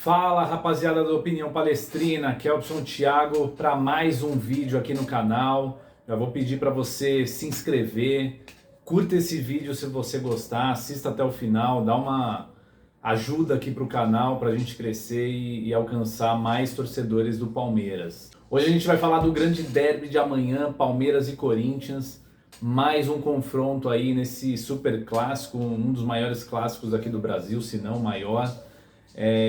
Fala, rapaziada da Opinião Palestrina, Kelpson Thiago para mais um vídeo aqui no canal. Já vou pedir para você se inscrever, curta esse vídeo se você gostar, assista até o final, dá uma ajuda aqui para o canal para a gente crescer e alcançar mais torcedores do Palmeiras. Hoje a gente vai falar do grande derby de amanhã, Palmeiras e Corinthians. Mais um confronto aí nesse super clássico, um dos maiores clássicos aqui do Brasil, se não o maior.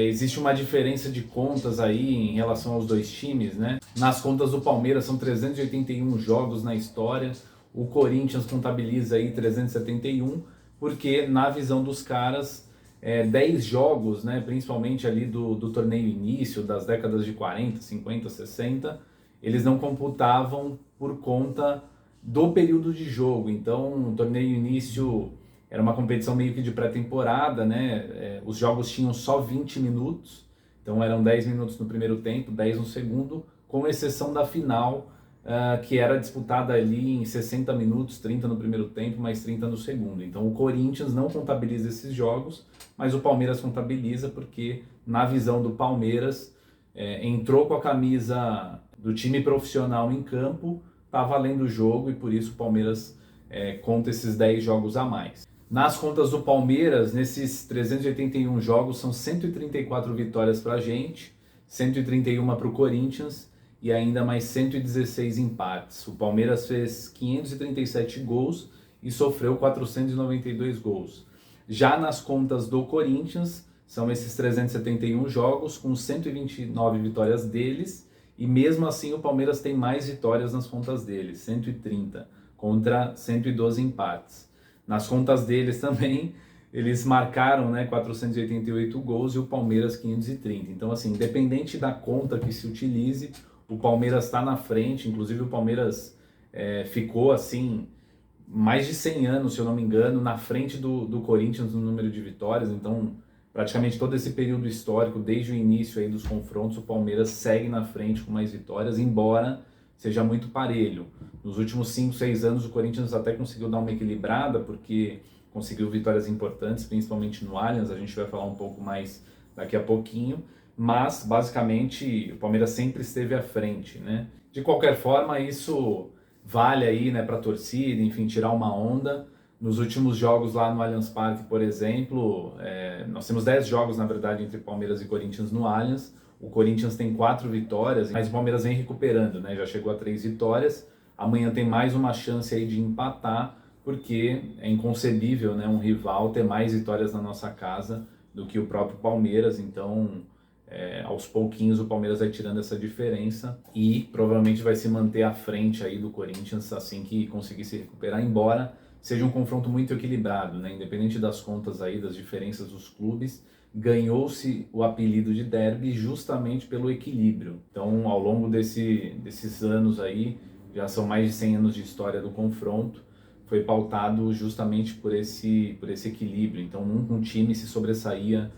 Existe uma diferença de contas aí em relação aos dois times, né? Nas contas do Palmeiras são 381 jogos na história, o Corinthians contabiliza aí 371, porque na visão dos caras, 10 jogos, né, principalmente ali do torneio início, das décadas de 40, 50, 60, eles não computavam por conta do período de jogo. Então, o torneio início era uma competição meio que de pré-temporada, né? Os jogos tinham só 20 minutos, então eram 10 minutos no primeiro tempo, 10 no segundo, com exceção da final, que era disputada ali em 60 minutos, 30 no primeiro tempo, mais 30 no segundo. Então o Corinthians não contabiliza esses jogos, mas o Palmeiras contabiliza porque, na visão do Palmeiras, entrou com a camisa do time profissional em campo, tá valendo o jogo e por isso o Palmeiras conta esses 10 jogos a mais. Nas contas do Palmeiras, nesses 381 jogos, são 134 vitórias para a gente, 131 para o Corinthians e ainda mais 116 empates. O Palmeiras fez 537 gols e sofreu 492 gols. Já nas contas do Corinthians, são esses 371 jogos com 129 vitórias deles e mesmo assim o Palmeiras tem mais vitórias nas contas deles, 130 contra 112 empates. Nas contas deles também, eles marcaram 488 gols e o Palmeiras 530. Então, assim, independente da conta que se utilize, o Palmeiras está na frente. Inclusive, o Palmeiras ficou, assim, mais de 100 anos, se eu não me engano, na frente do Corinthians no número de vitórias. Então, praticamente todo esse período histórico, desde o início aí dos confrontos, o Palmeiras segue na frente com mais vitórias, embora seja muito parelho. Nos últimos 5, 6 anos o Corinthians até conseguiu dar uma equilibrada, porque conseguiu vitórias importantes, principalmente no Allianz, a gente vai falar um pouco mais daqui a pouquinho, mas basicamente o Palmeiras sempre esteve à frente, né? De qualquer forma, isso vale aí, né, para a torcida, enfim, tirar uma onda. Nos últimos jogos lá no Allianz Parque, por exemplo, nós temos 10 jogos, na verdade, entre Palmeiras e Corinthians no Allianz. O Corinthians tem 4 vitórias, mas o Palmeiras vem recuperando, né? Já chegou a 3 vitórias. Amanhã tem mais uma chance aí de empatar, porque é inconcebível, né, um rival ter mais vitórias na nossa casa do que o próprio Palmeiras. Então, aos pouquinhos o Palmeiras vai tirando essa diferença e provavelmente vai se manter à frente aí do Corinthians assim que conseguir se recuperar, embora seja um confronto muito equilibrado, né? Independente das contas aí, das diferenças dos clubes, ganhou-se o apelido de derby justamente pelo equilíbrio. Então, ao longo desses anos aí, já são mais de 100 anos de história do confronto, foi pautado justamente por esse equilíbrio. Então, um time se sobressaía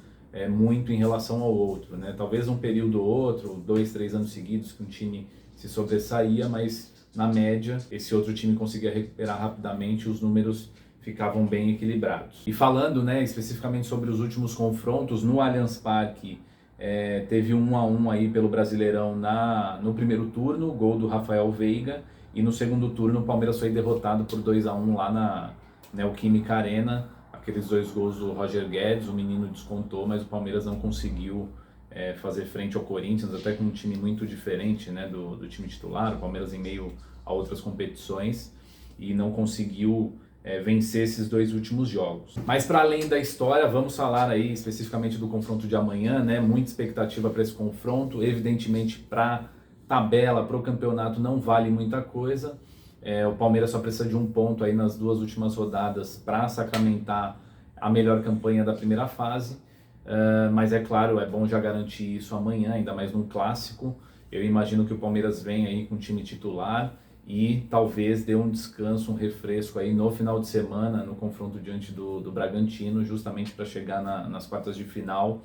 muito em relação ao outro, né? Talvez um período ou outro, 2, 3 anos seguidos que um time se sobressaía, mas na média esse outro time conseguia recuperar rapidamente, os números ficavam bem equilibrados. E falando, né, especificamente sobre os últimos confrontos, no Allianz Parque teve 1-1 aí pelo Brasileirão no primeiro turno, gol do Rafael Veiga, e no segundo turno o Palmeiras foi derrotado por 2-1 lá na Neoquímica Arena. Aqueles 2 gols do Roger Guedes, o menino descontou, mas o Palmeiras não conseguiu fazer frente ao Corinthians, até com um time muito diferente, né, do time titular, o Palmeiras em meio a outras competições, e não conseguiu vencer esses 2 últimos jogos. Mas para além da história, vamos falar aí especificamente do confronto de amanhã, né? Muita expectativa para esse confronto. Evidentemente, para tabela, para o campeonato, não vale muita coisa. O Palmeiras só precisa de um ponto aí nas 2 últimas rodadas para sacramentar a melhor campanha da primeira fase. Mas é claro, é bom já garantir isso amanhã, ainda mais num clássico. Eu imagino que o Palmeiras vem aí com o time titular e talvez dê um descanso, um refresco aí no final de semana, no confronto diante do Bragantino, justamente para chegar nas quartas de final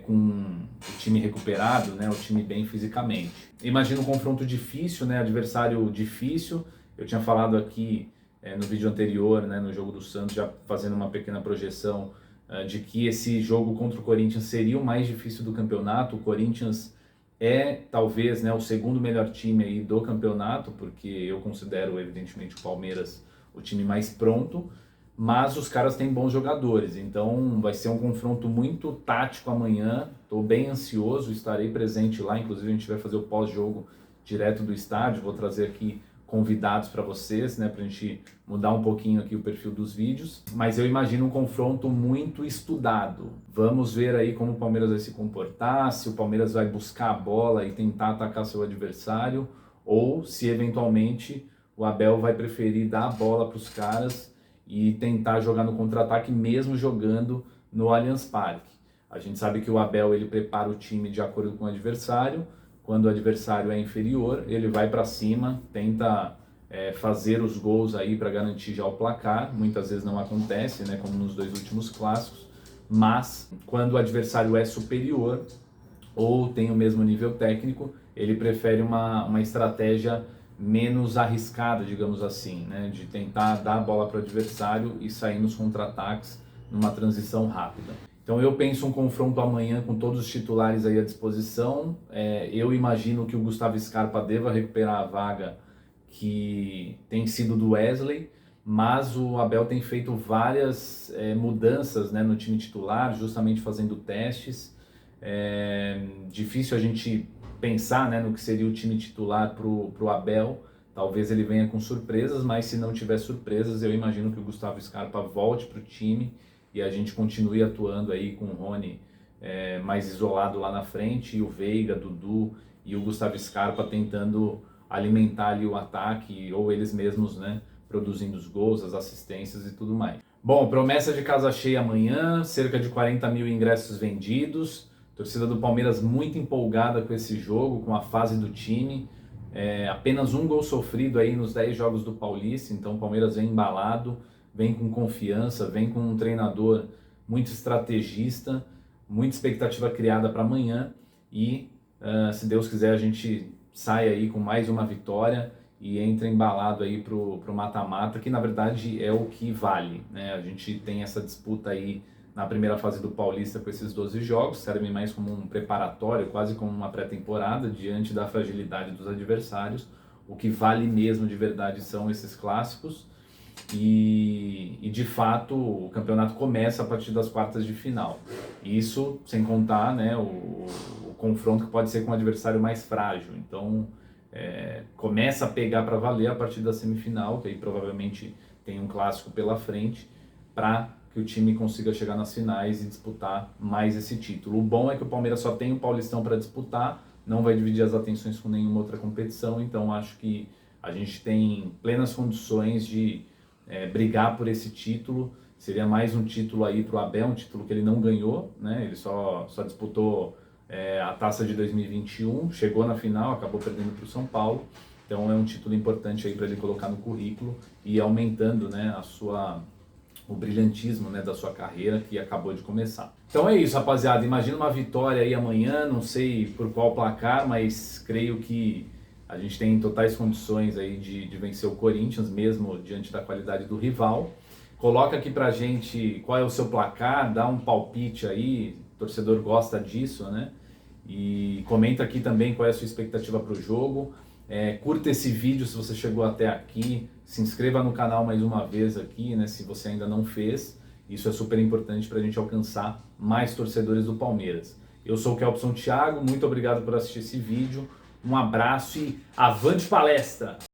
com o time recuperado, né, o time bem fisicamente. Imagino um confronto difícil, né, adversário difícil. Eu tinha falado aqui no vídeo anterior, né, no jogo do Santos, já fazendo uma pequena projeção de que esse jogo contra o Corinthians seria o mais difícil do campeonato. O Corinthians é talvez, né, o segundo melhor time aí do campeonato, porque eu considero evidentemente o Palmeiras o time mais pronto, mas os caras têm bons jogadores, então vai ser um confronto muito tático amanhã. Estou bem ansioso, estarei presente lá, inclusive a gente vai fazer o pós-jogo direto do estádio, vou trazer aqui convidados para vocês, né, para a gente mudar um pouquinho aqui o perfil dos vídeos, mas eu imagino um confronto muito estudado. Vamos ver aí como o Palmeiras vai se comportar, se o Palmeiras vai buscar a bola e tentar atacar seu adversário, ou se eventualmente o Abel vai preferir dar a bola para os caras e tentar jogar no contra-ataque mesmo jogando no Allianz Parque. A gente sabe que o Abel ele prepara o time de acordo com o adversário. Quando o adversário é inferior, ele vai para cima, tenta fazer os gols aí para garantir já o placar. Muitas vezes não acontece, né, como nos 2 últimos clássicos, mas quando o adversário é superior ou tem o mesmo nível técnico, ele prefere uma estratégia menos arriscada, digamos assim, né, de tentar dar a bola para o adversário e sair nos contra-ataques numa transição rápida. Então eu penso um confronto amanhã com todos os titulares aí à disposição. Eu imagino que o Gustavo Scarpa deva recuperar a vaga que tem sido do Wesley, mas o Abel tem feito várias mudanças, né, no time titular, justamente fazendo testes. Difícil a gente pensar, né, no que seria o time titular pro Abel. Talvez ele venha com surpresas, mas se não tiver surpresas, eu imagino que o Gustavo Scarpa volte para o time e a gente continue atuando aí com o Rony mais isolado lá na frente, e o Veiga, Dudu e o Gustavo Scarpa tentando alimentar ali o ataque, ou eles mesmos, né, produzindo os gols, as assistências e tudo mais. Bom, promessa de casa cheia amanhã, cerca de 40 mil ingressos vendidos, torcida do Palmeiras muito empolgada com esse jogo, com a fase do time. Apenas um gol sofrido aí nos 10 jogos do Paulista, então o Palmeiras vem embalado, vem com confiança, vem com um treinador muito estrategista, muita expectativa criada para amanhã e, se Deus quiser, a gente sai aí com mais uma vitória e entra embalado aí pro mata-mata, que na verdade é o que vale, né? A gente tem essa disputa aí na primeira fase do Paulista com esses 12 jogos, serve mais como um preparatório, quase como uma pré-temporada, diante da fragilidade dos adversários. O que vale mesmo de verdade são esses clássicos. E de fato o campeonato começa a partir das quartas de final. Isso sem contar, né, o confronto que pode ser com um adversário mais frágil. Então começa a pegar para valer a partir da semifinal, que aí provavelmente tem um clássico pela frente, para que o time consiga chegar nas finais e disputar mais esse título. O bom é que o Palmeiras só tem o Paulistão para disputar, não vai dividir as atenções com nenhuma outra competição, então acho que a gente tem plenas condições de brigar por esse título. Seria mais um título aí para o Abel, um título que ele não ganhou, né? Ele só disputou a taça de 2021, chegou na final, acabou perdendo para o São Paulo. Então é um título importante aí para ele colocar no currículo e aumentando, né, o brilhantismo, né, da sua carreira que acabou de começar. Então é isso, rapaziada. Imagina uma vitória aí amanhã, não sei por qual placar, mas creio que a gente tem totais condições aí de vencer o Corinthians, mesmo diante da qualidade do rival. Coloca aqui pra gente qual é o seu placar, dá um palpite aí, o torcedor gosta disso, né? E comenta aqui também qual é a sua expectativa para o jogo. Curta esse vídeo se você chegou até aqui, se inscreva no canal mais uma vez aqui, né, se você ainda não fez. Isso é super importante para a gente alcançar mais torcedores do Palmeiras. Eu sou o Kelpson Thiago, muito obrigado por assistir esse vídeo, um abraço e avante palestra!